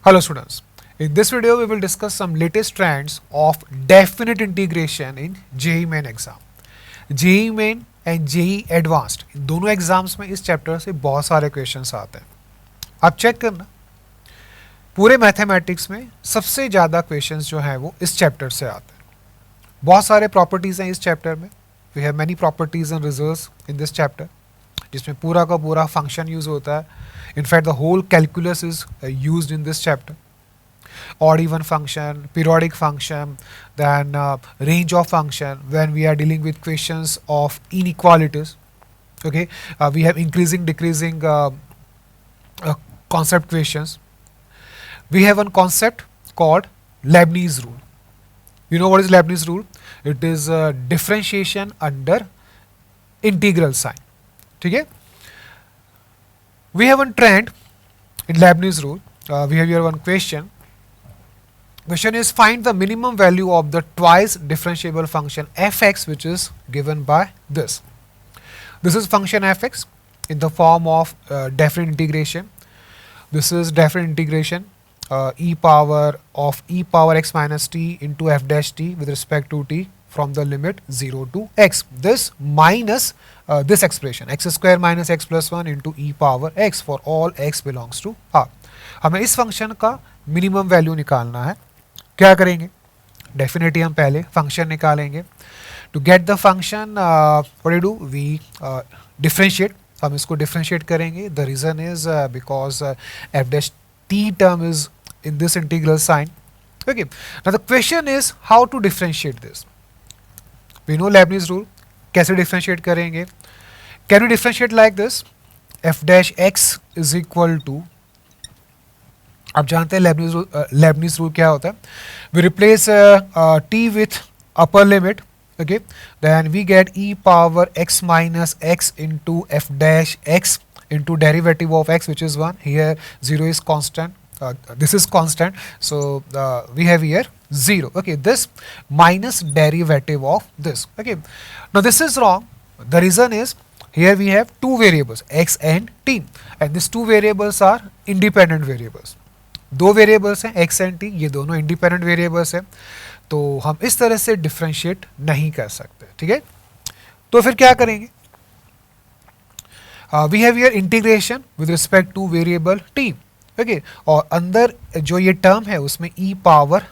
Hello students. In this video we will discuss some latest trends of definite integration in JEE Main exam. JEE Main and JEE Advanced इन दोनों exams में इस chapter से बहुत सारे questions आते हैं. आप चेक करना पूरे मैथमेटिक्स में सबसे ज़्यादा क्वेश्चंस जो हैं वो इस चैप्टर से आते हैं. बहुत सारे प्रॉपर्टीज़ हैं इस चैप्टर में. We have many properties and results in this chapter जिसमें पूरा का पूरा फंक्शन यूज़ होता है. In fact the whole calculus is used in this chapter. Odd even function, periodic function, then range of function when we are dealing with questions of inequalities. Okay, we have increasing, decreasing concept questions. We have one concept called Leibniz rule. You know what is Leibniz rule? It is differentiation under integral sign. ठीक है? We have one trend in Leibniz rule. We have here one question. Question is find the minimum value of the twice differentiable function fx which is given by this. This is function fx in the form of definite integration. This is definite integration e power x minus t into f dash t with respect to t from the limit 0 to x. This minus this expression x square minus x plus 1 into e power x for all x belongs to R. हमें इस function का minimum value निकालना है. क्या करेंगे? Definitely हम पहले function निकालेंगे. To get the function what do we differentiate. हम इसको डिफरेंशिएट करेंगे. The reason is because f dash t term is in this integral sign. Okay, now the question is how to differentiate this. We know Leibniz rule. कैसे differentiate करेंगे? Can you differentiate like this? F dash x is equal to, आप जानते हैं Leibniz rule क्या होता है. We replace t with upper limit. Okay, then we get e power x minus x into f dash x into derivative of x which is 1. Here 0 is constant. This is constant, so we have here 0. Okay, this minus derivative of this. Okay, now this is wrong. The reason is here we have two variables x and t, and these two variables are independent variables. दो variables हैं x and t, ये दोनों independent variables हैं, तो हम इस तरह से डिफरेंशिएट नहीं कर सकते. ठीक है, तो फिर क्या करेंगे? We have here integration with respect to variable t. Okay, और अंदर जो ये टर्म है उसमें e पावर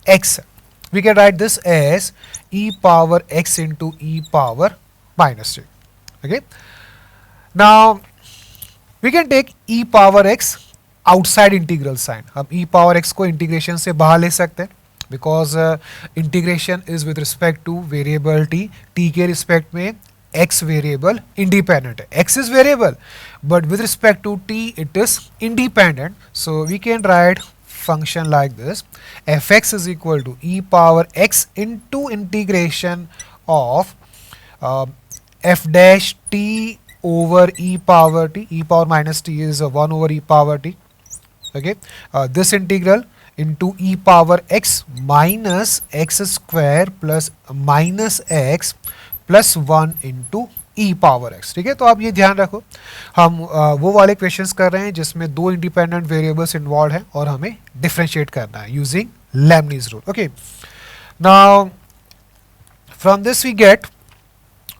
x है. We can write this as e power x into e power minus t. Okay, now we can take e power x outside integral sign. हम e power x को integration से बाहर ले सकते हैं because integration is with respect to variable t के respect में x variable independent है. x is variable but with respect to t it is independent. So we can write function like this fx is equal to e power x into integration of f dash t over e power t. E power minus t is 1 over e power t. Okay, this integral into e power x minus x square plus minus x plus 1 into e power x. ठीक है, तो आप ये ध्यान रखो, हम वो वाले क्वेश्चंस कर रहे हैं जिसमें दो इंडिपेंडेंट वेरिएबल्स इन्वॉल्व हैं और हमें डिफरेंशिएट करना है using Leibniz rule. Okay, now from this we get.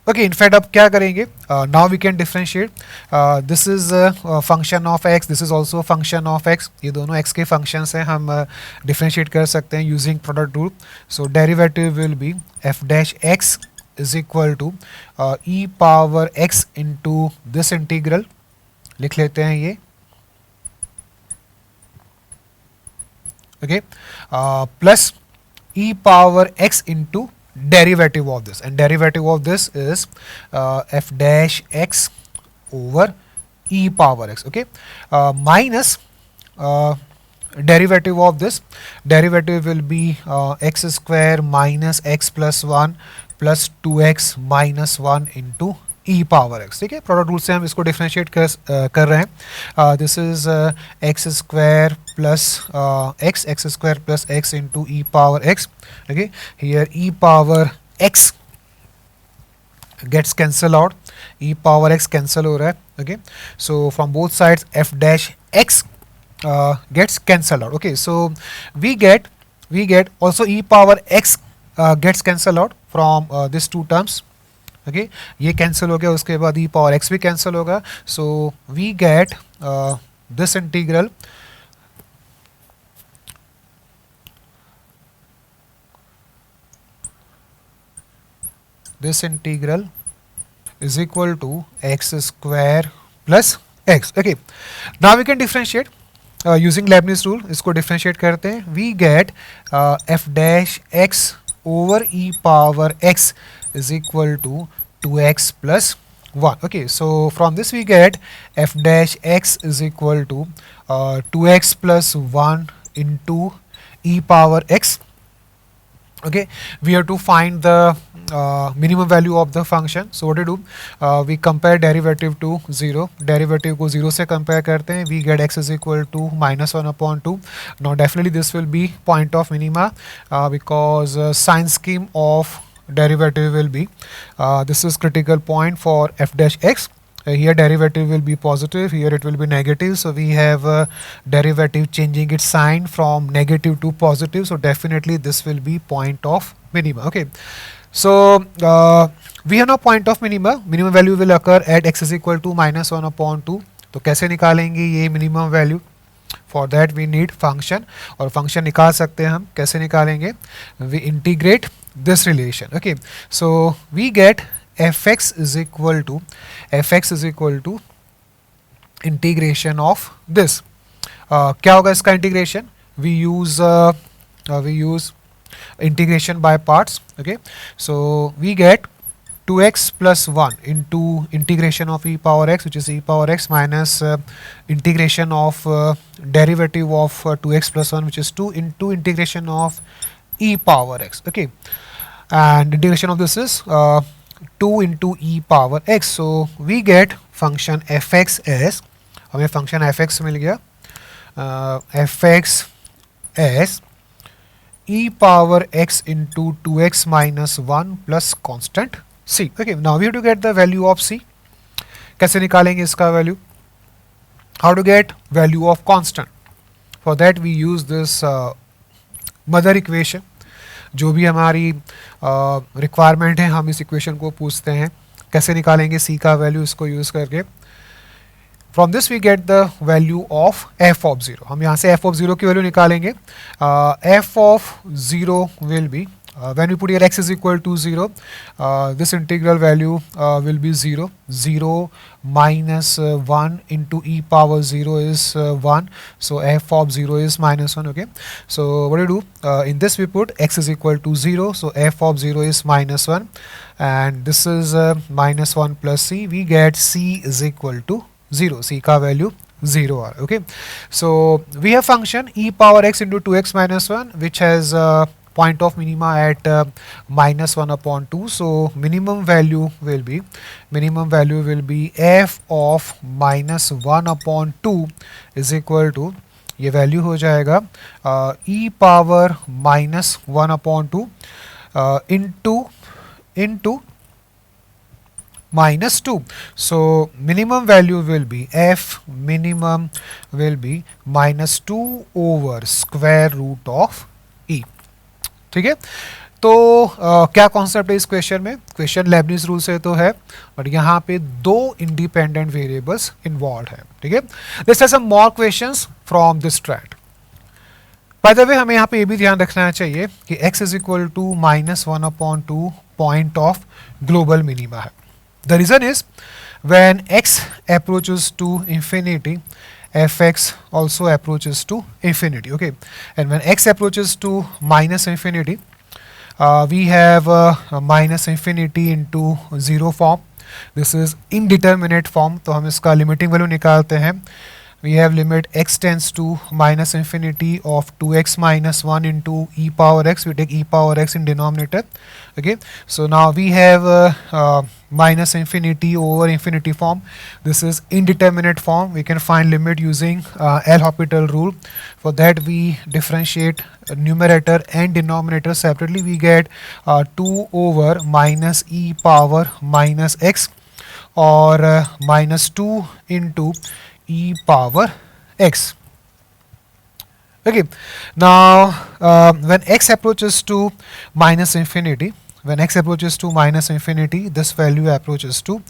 Okay, in fact अब क्या करेंगे? Now we can differentiate. This is function of x, this is also function of x. ये दोनों एक्स के फंक्शंस हैं. हम डिफरेंशिएट कर सकते हैं using product rule. So derivative will be f dash x is equal to e power x into this integral. लिख लेते हैं ये. Okay, plus e power x into derivative of this, and derivative of this is f dash x over e power x. Okay, minus derivative of this. Derivative will be x square minus x plus 1 plus 2x minus 1 into e power x. ठीक है, product rule से हम इसको differentiate कर रहे हैं. This is x square plus x square plus x into E power x. Okay, here E power x gets cancel out, e power x cancel हो रहा है. Okay, so from both sides f dash x gets cancelled out. Okay, so we get also e power x gets cancelled out from these two terms. Okay, ये cancel हो गया, उसके बाद e power x भी cancel होगा. So we get this integral is equal to x square plus x. Okay, now we can differentiate using Leibniz rule. इसको differentiate करते हैं. We get f dash x over e power x is equal to 2x plus 1. Okay, so from this we get f dash x is equal to 2x plus 1 into e power x. Okay, we have to find the minimum value of the function. So what do we do? We compare derivative to 0. Derivative को 0 से compare करते हैं. We get x is equal to minus 1 upon 2. Now definitely this will be point of minima because sign scheme of derivative will be this is critical point for f dash x. Here derivative will be positive, here it will be negative, so we have derivative changing its sign from negative to positive, so definitely this will be point of minima. Okay, so we have now point of minima. Minimum value will occur at x is equal to minus 1 upon 2. तो कैसे निकालेंगे ये minimum value? For that we need function, और function निकाल सकते हैं हम. कैसे निकालेंगे? We integrate this relation. Okay, so we get fx is equal to integration of this. क्या होगा इसका integration? We use integration by parts. Okay, so we get 2x plus 1 into integration of e power x, which is e power x, minus integration of derivative of 2x plus 1, which is 2, into integration of e power x. Okay, and integration of this is 2 into e power x. So we get function fx as, हमें function fx मिल गया, fx as e power x into 2x minus 1 plus constant c. Okay, now we have to get the value of c. कैसे निकालेंगे इसका value? How to get value of constant? For that we use this mother equation. जो भी हमारी requirement है हम इस equation को पूछते हैं. कैसे निकालेंगे c का वैल्यू? इसको यूज़ करके from this we get the value of f of 0. हम यहाँ से f ऑफ 0 की वैल्यू निकालेंगे. f of 0 will be when we put here x is equal to 0, this integral value will be 0. 0 minus 1 into e power 0 is 1. So f of 0 is minus 1. Okay, so what do you do? In this we put x is equal to 0. So f of 0 is minus 1. And this is minus 1 plus c. We get c is equal to 0. C का value 0. Okay, so we have function e power x into 2x minus 1, which has point of minima at minus 1 upon 2. So minimum value will be f of minus 1 upon 2 is equal to, ये value हो जाएगा e power minus 1 upon 2 into minus 2. So minimum value will be f minimum will be minus 2 over square root of e. ठीक है, तो क्या concept है इस question में? क्वेश्चन लेबनीज रूल से तो है, बट यहाँ पे दो इंडिपेंडेंट वेरिएबल्स इन्वॉल्व है. ठीक है, let's have some more questions from this track. By the way हमें यहाँ पे ये भी ध्यान रखना चाहिए कि x is equal to minus 1 upon 2 point of global minima है. The reason is when x approaches to infinity, fx also approaches to infinity. Okay, and when x approaches to minus infinity, we have minus infinity into 0 form. This is indeterminate form. तो हम इसका limiting value निकालते हैं. We have limit x tends to minus infinity of 2x minus 1 into e power x. We take e power x in denominator. Okay, so now we have minus infinity over infinity form. This is indeterminate form. We can find limit using L'Hopital rule. For that we differentiate numerator and denominator separately. We get 2 over minus e power minus x, or minus 2 into e power x. Okay, now when x approaches to minus infinity, when x approaches to minus infinity, this value approaches to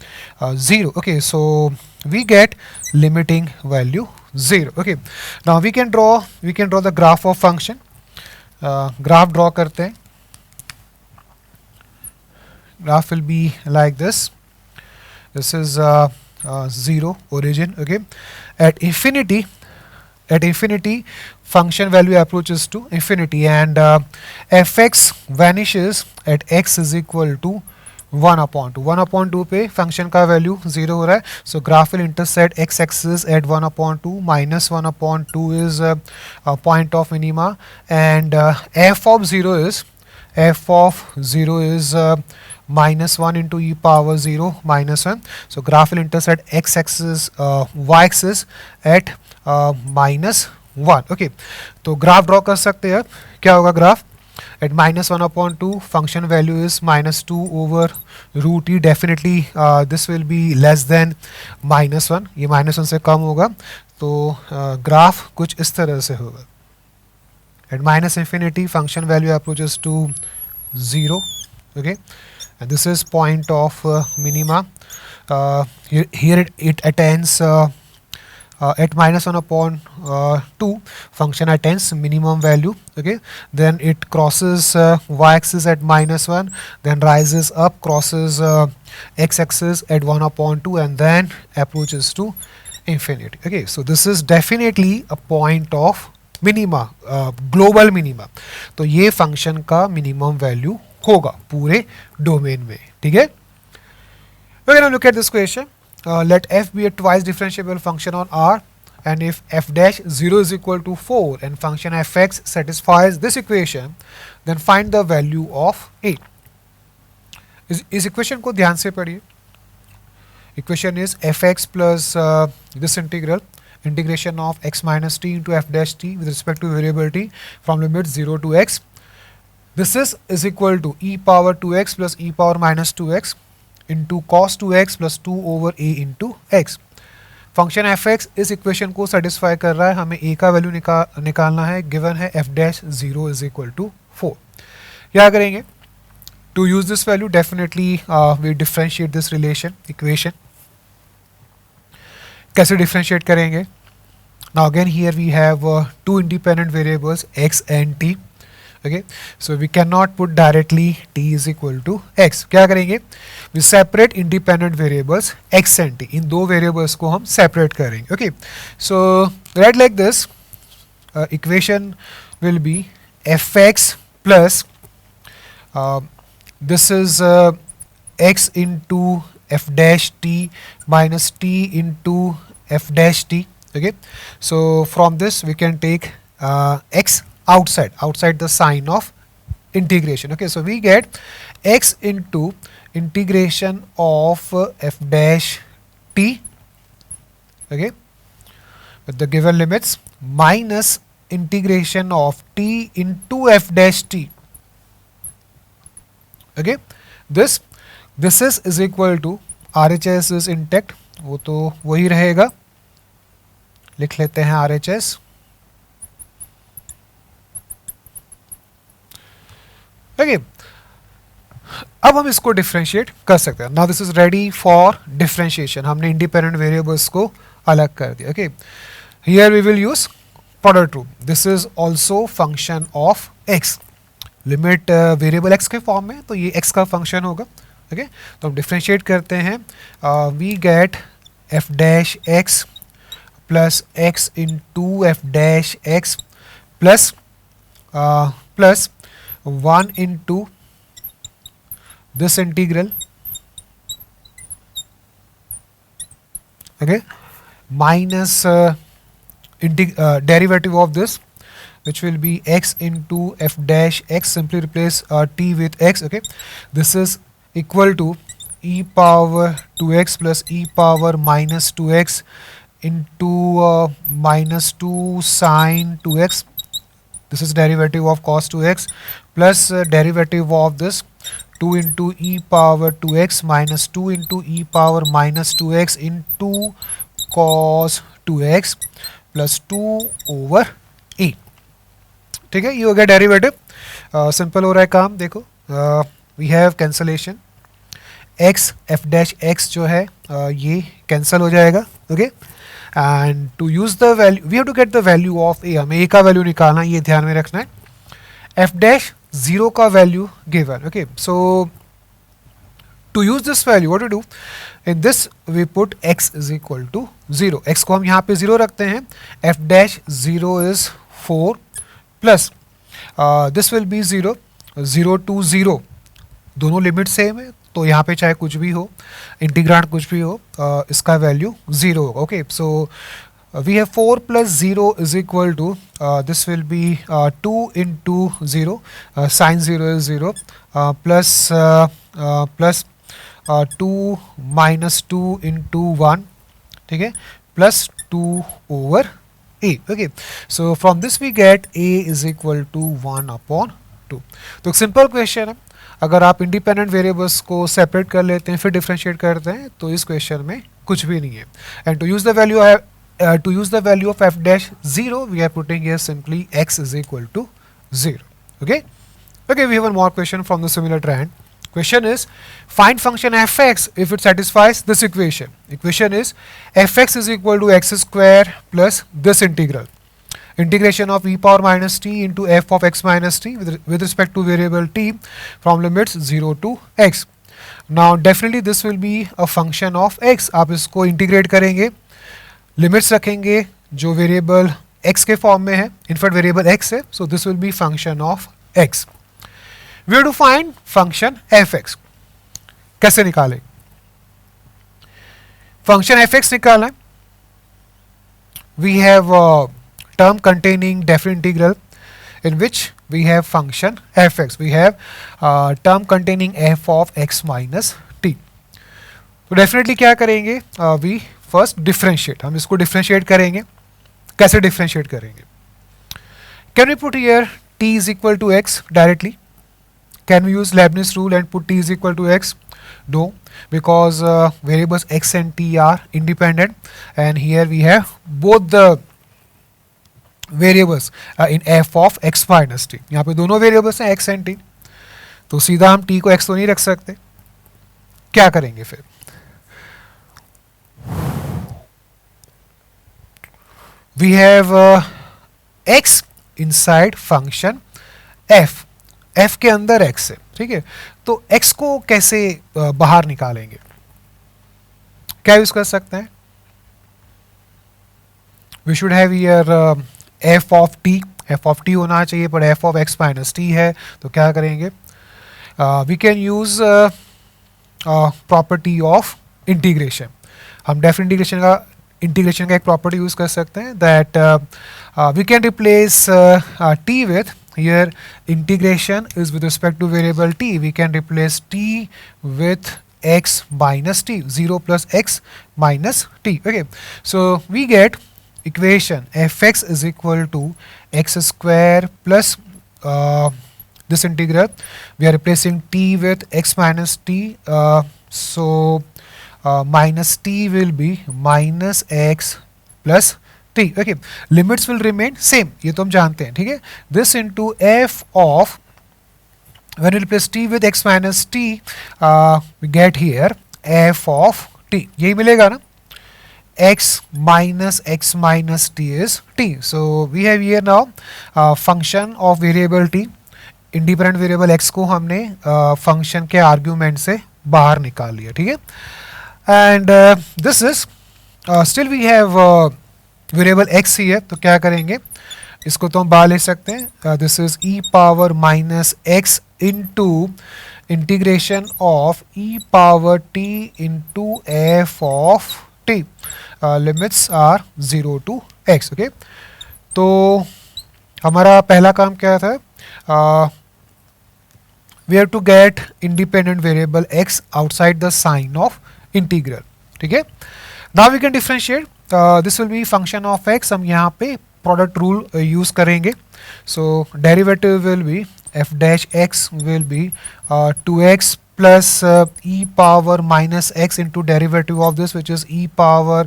0. Okay, so we get limiting value 0. Okay, now we can draw the graph of function. Graph draw करते हैं. Graph will be like this. This is 0 origin. Okay, at infinity, function value approaches to infinity, and fx vanishes at x is equal to 1/2 पे function का value 0 हो रहा है. सो graph will intersect x axis at 1/2 minus 1/2 is point of minima, and f of 0 is minus 1 into e power 0 minus 1. So graph will intersect x axis y axis at minus 1. Okay, तो graph draw कर सकते हैं. क्या होगा graph? At minus 1/2 function value is minus 2 over root e. Definitely this will be less than minus 1. ये minus 1 से कम होगा, तो ग्राफ कुछ इस तरह से होगा. At minus infinity function value approaches to 0. Okay, and this is point of minima. Here it attains at minus 1/2 function attains minimum value. Okay, then it crosses y-axis at minus 1, then rises up, crosses x-axis at 1/2, and then approaches to infinity. Okay, so this is definitely a point of minima, global minima. तो ये function का minimum value होगा पूरे domain में. ठीक है. We're going to look at this question. Let f be a twice differentiable function on R, and if f dash 0 is equal to 4 and function fx satisfies this equation, then find the value of a. इस equation को ध्यान से पढ़िए. Equation is fx plus this integration of x minus t into f dash t with respect to variable t from limit 0 to x. This is equal to e power 2x plus e power minus 2x into cos 2x plus 2 over a into x. Function fx इस equation को satisfy कर रहा है. हमें a का value निकालना है. Given है f dash 0 is equal to 4. क्या करेंगे? To use this value, definitely we differentiate this relation equation. कैसे differentiate करेंगे? Now again here we have two independent variables x and t. Okay, so we cannot put directly t is equal to x. क्या करेंगे? We separate independent variables x and t. इन दो variables को हम separate करेंगे. Okay, so write like this. Equation will be fx plus this is x into f dash t minus t into f dash t. Okay, so from this we can take x outside the sign of integration. Okay, so we get x into integration of f dash t, okay, with the given limits, minus integration of t into f dash t. Okay, this is equal to RHS is intact, वो तो वही रहेगा. लिख लेते हैं RHS. Okay, अब हम इसको डिफरेंशिएट कर सकते हैं. Now this is ready for differentiation. हमने इंडिपेंडेंट वेरिएबल्स को अलग कर दिया. Okay, here we will use product rule. This is also function of x. Limit variable x के फॉर्म में, तो ये x का फंक्शन होगा. ओके, तो हम डिफरेंशिएट करते हैं. We get f dash x plus x into f dash x plus 1 into this integral, okay, minus derivative of this, which will be x into f dash x. Simply replace t with x. Okay, this is equal to e power 2x plus e power minus 2x into minus 2 sine 2x. This is derivative of cos 2x plus derivative of this 2 into e power 2x minus 2 into e power minus 2x into cos 2x plus 2 over a. ठीक है, ये हो गया derivative. Simple हो रहा है काम, देखो we have cancellation, X F dash X जो है ये कैंसिल हो जाएगा, okay. And to use the value we have to get the value of A, हमें ए का वैल्यू निकालना है, ये ध्यान में रखना है। एफ डैश जीरो का value given, okay. So to use this value, what to do? In this we put x is equal to 0, x को हम यहाँ पे 0 रखते हैं, f dash 0 is 4 plus this will be 0, 0 to 0 दोनों limit same है, तो यहाँ पे चाहे कुछ भी हो, इंटीग्रांड कुछ भी हो, इसका वैल्यू 0 होगा, okay. So we have 4 plus 0 is equal to this will be 2 into 0, sin 0 is 0, plus 2 minus 2 into 1, ठीक है, plus 2 over a, okay। So from this we get a is equal to 1 upon 2। तो एक simple question है, अगर आप independent variables को separate कर लेते हैं फिर डिफरेंशिएट करते हैं तो इस क्वेश्चन में कुछ भी नहीं है। And to use the value of f dash 0 we are putting here simply x is equal to 0, okay। Okay, we have one more question from the similar trend. Question is, find function fx if it satisfies this equation. Equation is fx is equal to x square plus this integral, integration of e power minus t into f of x minus t with respect to variable t from limits 0 to x. Now definitely this will be a function of x, आप इसको integrate करेंगे, limits रखेंगे जो variable x के form में है, in fact variable x है, so this will be function of x। We have to find function fx, कैसे निकालें? फंक्शन fx निकालना है, we have term containing definite integral in which we have function fx, we have term containing f of x minus t। तो definitely क्या करेंगे, we first differentiate, हम इसको differentiate करेंगे। कैसे डिफरेंशिएट करेंगे? Can we put here t is equal to x directly? Can we use Leibniz rule and put t is equal to x? No, because variables x and t are independent, and here we have both the variables in f of x minus t। यहाँ पे दोनों variables हैं x and t, तो सीधा हम t को x तो नहीं रख सकते, क्या करेंगे फिर? We have x inside function f, f के अंदर x है, ठीक है। तो x को कैसे बाहर निकालेंगे? क्या यूज कर सकते हैं? We should have here f of t होना चाहिए, पर f of x minus t है, तो क्या करेंगे? We can use property of integration। हम डेफिनेट इंटीग्रेशन का एक प्रॉपर्टी यूज कर सकते हैं, that we can replace t with, here integration is with respect to variable t, we can replace t with x minus t, 0 plus x minus t, okay। So we get equation fx is equal to x square plus this integral, we are replacing t with x minus t, so minus t will be minus x plus t, okay। Limits will remain same, ये तो हम जानते हैं, ठीक है। This into f of, when we replace t with x minus t, we get here f of t, यही मिलेगा ना, x minus t is t। So we have here now function of variable t, independent variable x को हमने function के argument से बाहर निकाल लिया, ठीक है। And this is still we have variable x ही है, तो क्या करेंगे, इसको तो हम बाहर ले सकते हैं, this is e power minus x into integration of e power t into f of t, limits are 0 to x, okay. तो हमारा पहला काम क्या था, we have to get independent variable x outside the sign of integral, ठीक है। Now we can differentiate, this will be function of x, हम यहाँ पे product rule use करेंगे, so derivative will be f dash x will be 2x plus e power minus x into derivative of this, which is e power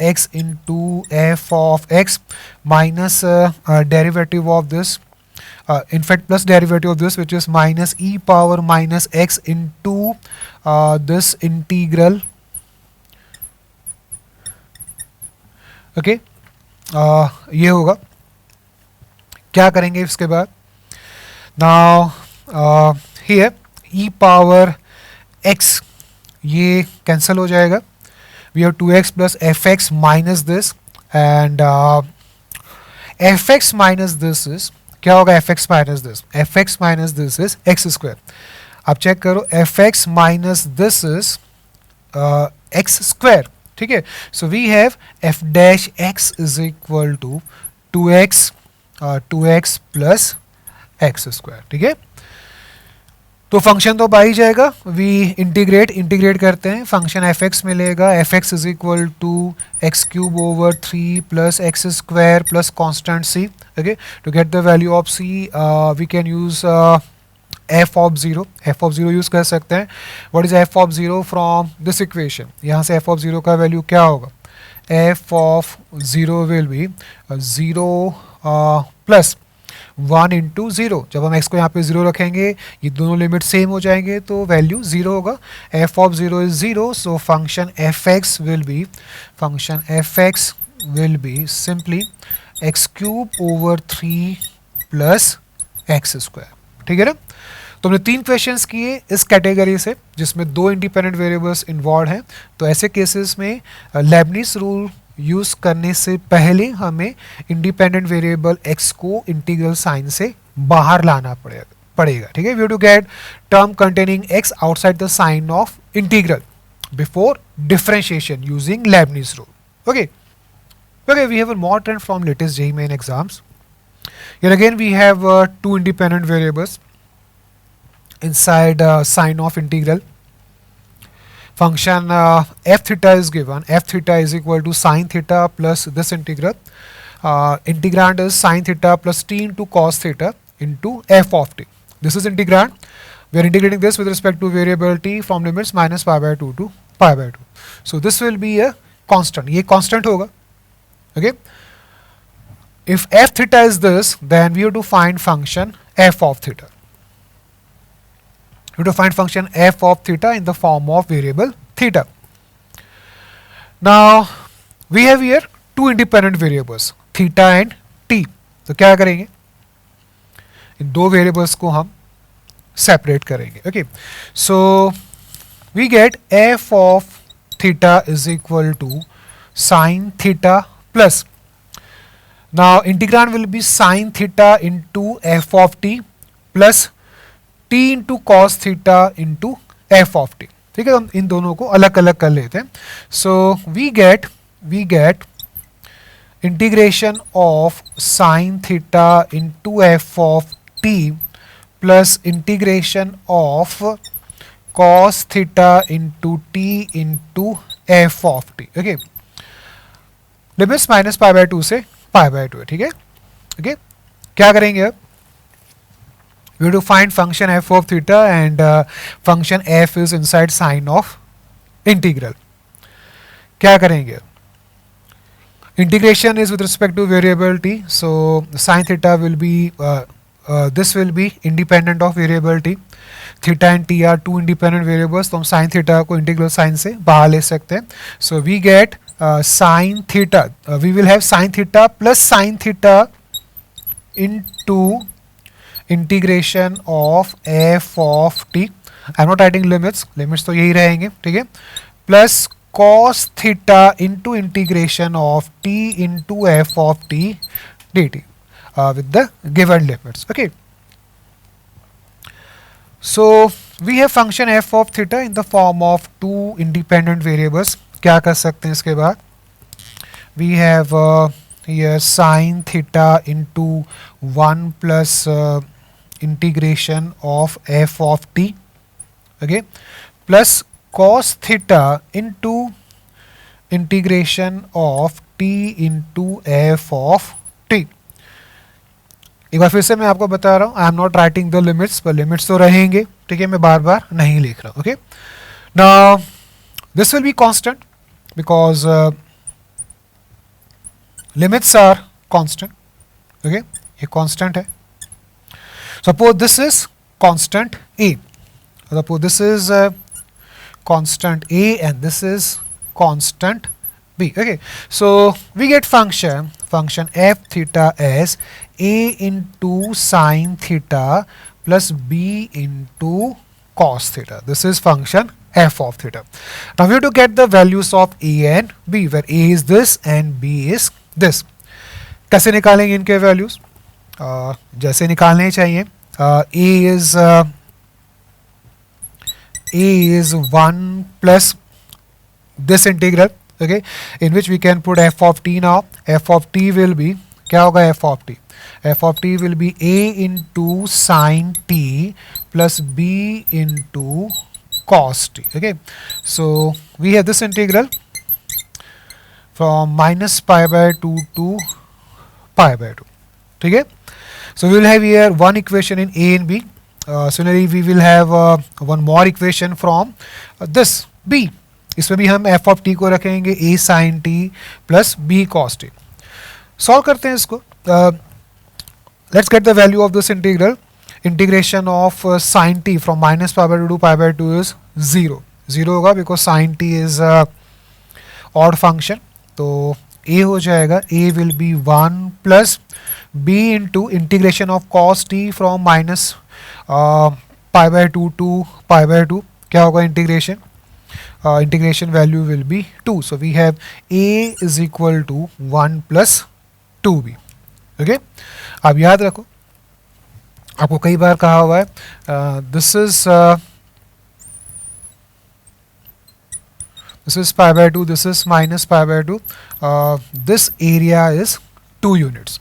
x into f of x minus derivative of this in fact plus derivative of this, which is minus e power minus x into this integral. Okay ये होगा, क्या करेंगे इसके बाद, now here e power x ये cancel हो जाएगा, we have 2x plus fx minus this and fx minus this is क्या होगा, fx minus this, fx minus this is x square. अब चेक करो, fx minus this is x square. ठीक है, so we have f dash x is equal to 2x plus x square. ठीक है, तो function तो आ ही जाएगा, वी इंटीग्रेट करते हैं, फंक्शन एफ एक्स मिलेगा, f x is equal to x cube over 3 plus x square plus constant c. Okay, to get the value of c we can use f of zero use कर सकते हैं. What is f of zero from this equation, यहाँ से f of zero का value क्या होगा, f of zero will be zero plus 1 into zero. जब हम x को यहाँ पे जीरो रखेंगे, ये दोनों लिमिट सेम हो जाएंगे तो वैल्यू जीरो होगा. f of zero is zero, so function fx will be simply x cube over 3 plus x square. ठीक है ना, तो हमने 3 क्वेश्चंस किए इस कैटेगरी से जिसमें 2 इंडिपेंडेंट वेरिएबल्स इन्वॉल्व हैं. तो ऐसे केसेस में लेबनिज रूल यूज करने से पहले हमें इंडिपेंडेंट वेरिएबल x को इंटीग्रल साइन से बाहर लाना पड़ेगा. ठीक है, we have to get term containing x outside the sign of integral before differentiation using Leibniz rule. Okay, we have a mock trend from latest JEE main exams. Here again we have 2 independent variables inside sign of integral. Function f theta is given, f theta is equal to sin theta plus this integral. Integrand is sin theta plus t into cos theta into f of t. This is integrand. We are integrating this with respect to variable t from limits minus pi by 2 to pi by 2. So this will be a constant. ये constant होगा. Okay. If f theta is this, then we have to find function f of theta. We have to find function f of theta in the form of variable theta. Now we have here 2 independent variables theta and t. तो क्या करेंगे, इन 2 variables को हम separate करेंगे. Okay, so we get f of theta is equal to sin theta plus, now integrand will be sin theta into f of t plus t into cos theta into f of t. ठीक है, हम इन दोनों को अलग अलग कर लेते हैं. So we get integration of sin theta into f of t plus integration of cos theta into t into f of t. Okay, limits minus pi by 2 से पाई बाय 2 है. ठीक है, ओके, क्या करेंगे अब, we have to find function f of theta and function f is inside sign of integral. क्या करेंगे, integration is with respect to variable t, so sin theta will be this will be independent of variable t. theta and t are 2 independent variables, तो हम sin theta को integral sign से बाहर ले सकते हैं. So we get sin theta, we will have sin theta plus sin theta into integration of f of t. I am not writing limits तो यही रहेंगे. ठीक है, plus cos theta into integration of t into f of t dt with the given limits. Okay, so we have function f of theta in the form of 2 independent variables. क्या कर सकते हैं इसके बाद, we have here sin theta into 1 plus integration of f of t, okay, plus cos theta into integration of t into f of t. एक बार फिर से मैं आपको बता रहा हूँ, I am not writing the limits, पर लिमिट्स तो रहेंगे. ठीक है, मैं बार बार नहीं लिख रहा. Okay, now this will be constant because limits are constant. Okay, ये कांस्टेंट है. Suppose this is constant A. Suppose this is constant A and this is constant B. Okay, so we get function f theta as A into sine theta plus B into cos theta. This is function f of theta. Now we have to get the values of A and B, where A is this and B is this. कैसे निकालेंगे इनके values? जैसे निकालने चाहिए. A is 1 plus this integral, okay, in which we can put f of t now. F of t will be, क्या होगा f of t? F of t will be A into sine t plus B into cos t. Okay, so we have this integral from minus pi by 2 to pi by 2. Okay, so we will have here one equation in A and B. Similarly we will have one more equation from this B. इसमें भी हम f of t को रखेंगे a sin t plus b cos t. Solve करते हैं इसको. Let's get the value of this integral. Integration of sin t from minus pi by 2 to pi by 2 is 0. 0 होगा because sin t is odd function. तो a हो जाएगा, a will be 1 plus b into integration of cos t from minus pi by 2 to pi by 2. क्या होगा integration? Integration value will be 2. So we have a is equal to 1 plus 2b. Okay, अब याद रखो, आपको कई बार कहा हुआ है, this is pi by 2, this is minus pi by 2. This area is 2 units.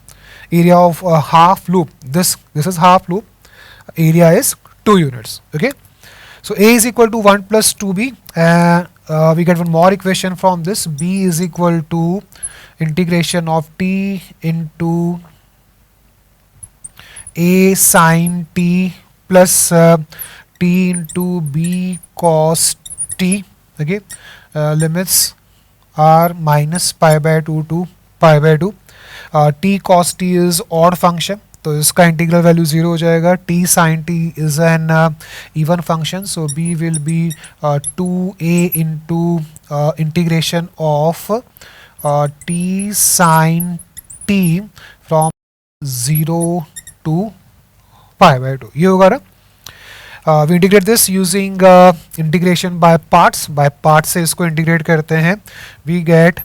Area of half loop, this is half loop, area is 2 units. Okay, so a is equal to 1 plus 2b, and we get one more equation from this. B is equal to integration of t into a sin t plus t into b cos t. Okay, limits are minus pi by 2 to pi by 2. T cos t is odd function, तो इसका integral value 0 हो जाएगा. t sin t is an even function, so b will be 2a into integration of t sin t from 0 to pi by 2. ये होगा ना. We integrate this using integration by parts. By parts से इसको integrate करते हैं. We get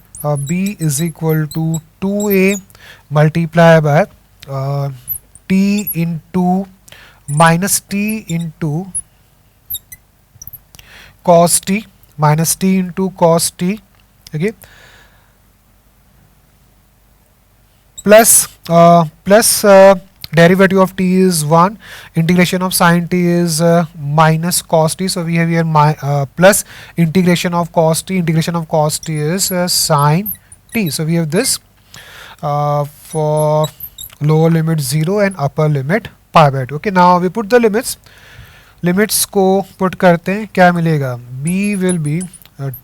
b is equal to 2a multiplied by t into minus t into cos t, minus t into cos t. Okay, plus derivative of t is 1, integration of sin t is minus cos t, so we have here plus integration of cos t is sin t. So we have this for lower limit 0 and upper limit pi by 2. Okay, now we put the limits को put करते हैं, क्या मिलेगा? b will be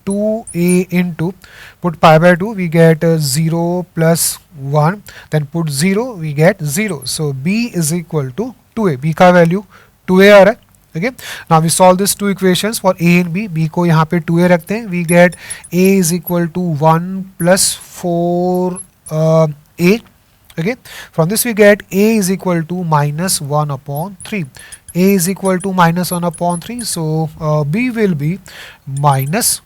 2a into, put pi by 2, we get 0 plus 1, then put 0, we get 0. So b is equal to 2a. b का value 2a आ रहा है. Okay, now we solve these two equations for a and b. b को यहाँ पे 2a रखते हैं. We get a is equal to 1 plus 4a. Okay, from this we get a is equal to minus 1 upon 3. A is equal to minus 1 upon 3, so b will be minus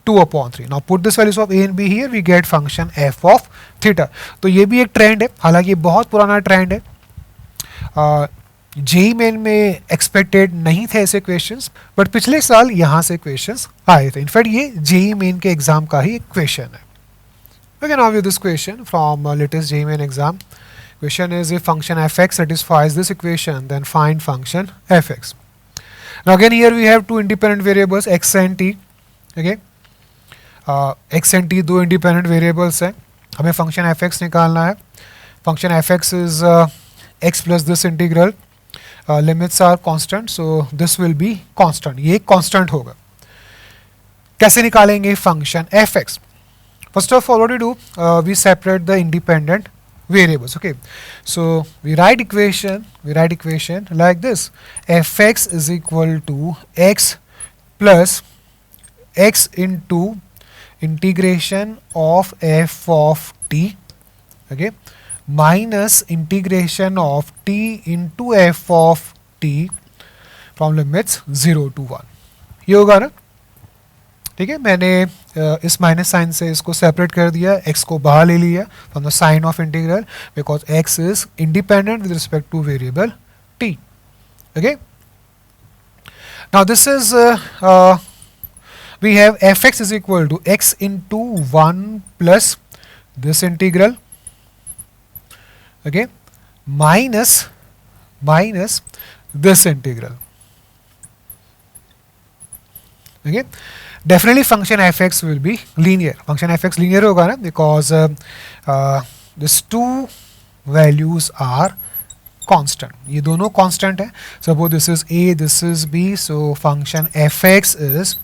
2 upon 3. Now put this values of a and b here, we get function f of theta. तो ये भी एक trend है, हालांकि बहुत पुराना trend है. JEE main में एक्सपेक्टेड नहीं थे ऐसे क्वेश्चंस, बट पिछले साल यहाँ से क्वेश्चंस आए थे. इनफैक्ट ये जेईई मेन के एग्जाम का ही एक क्वेश्चन है. Okay, now view this question from latest JEE main exam. Question is, if function fx satisfies this equation, then find function fx. Now again here we have two independent variables x and t. Okay, x and t दो independent variables हैं. हमें function fx निकालना है. Function fx is x plus this integral. Limits are constant, so this will be constant. ये constant होगा. कैसे निकालेंगे function fx? First of all, what we do, we separate the independent variables. Okay, so we write equation like this: fx is equal to x plus x into integration of f of t, okay, minus integration of t into f of t from limits 0 to 1. ये होगा ना, ठीक है. मैंने इस minus sign से इसको separate कर दिया, x को बाहर ले लिया from the sign of integral because x is independent with respect to variable t. Okay, now this is we have fx is equal to x into 1 plus this integral, okay, minus this integral. Okay, definitely function fx will be linear. Function fx linear होगा ना, because these two values are constant. ये दोनों constant है. Suppose this is a, this is b. So function fx is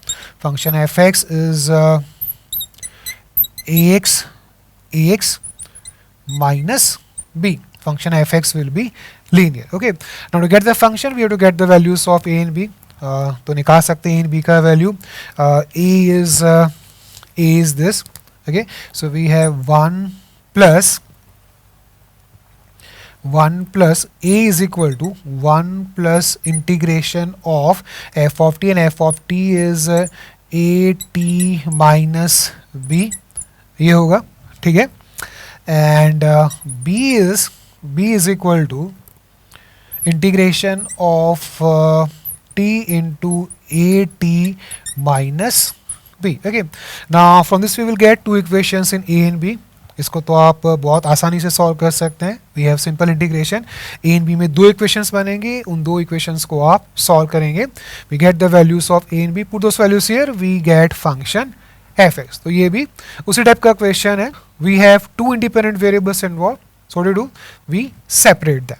ax minus b. Function fx will be linear. Okay. Now to get the function, we have to get the values of a and b. तो निकाल सकते हैं in B का value. a is this. Okay, so we have 1 plus a is equal to 1 plus integration of f of t, and f of t is a t minus b. ये होगा, ठीक है. and b is equal to integration of t into a t minus b. Okay, now from this we will get two equations in a and b. इसको तो आप बहुत आसानी से सॉल्व कर सकते हैं. We have simple integration. A and B में दो इक्वेशंस बनेंगे, उन दो इक्वेशंस को आप सॉल्व करेंगे. We get the values of A and B, put those values here, we get function f x. तो ये भी उसी टाइप का क्वेश्चन है. We have two independent variables involve, so what do, we separate them.